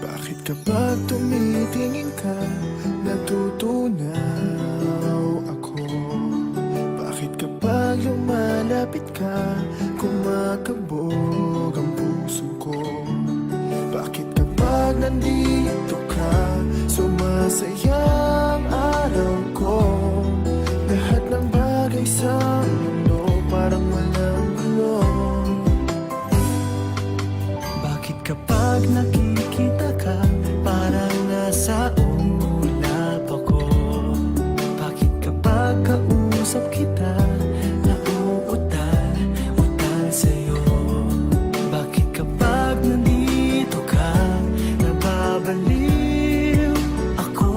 Bakit kapag tumitingin ka, natutunaw ako? Bakit kapag lumalapit ka, kumakabog ang puso ko? Bakit kapag nandito ka, sumasaya ang araw ko? Lahat ng bagay sa mundo parang walang gulo. Bakit kapag nakikita ka, parang nasa ulap ako? Bakit kapag kausap kita, nauutal-utal sa'yo? Bakit kapag nandito ka, nababaliw ako?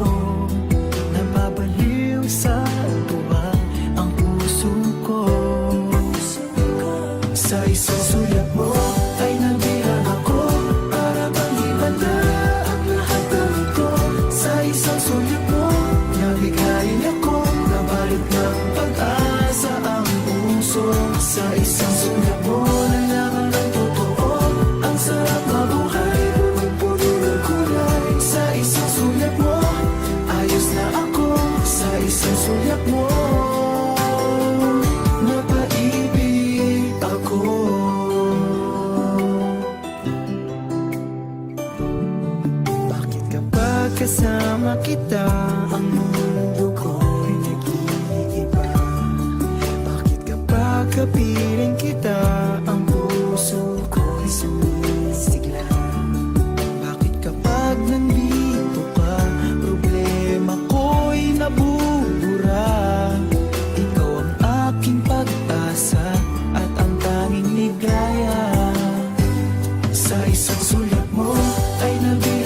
Nababaliw sa tuwa ang puso ko. Sa isang sulat mo ay nabihag ako, para bang iba na ang lahat ng ito. Sa isang sulat mo, nabigayin ako, nabalot ng pag-asa ang puso. Sa isang sulat mo, nalaman ng totoo, ang sarap mabuhay, punong-puno ng kulay. Sa isang sulat mo, ayos na ako. Sa isang sulat mo, napaibig ako. Bakit kapag kasama kita, ang mundo ko'y nag-iiba? Bakit kapag kapiling kita, ang puso ko'y sumisigla? Bakit kapag nandito ka, problema ko'y nabubura? Ikaw ang aking pag-asa at ang tanging ligaya. Sa isang sulat mo ay nabibigay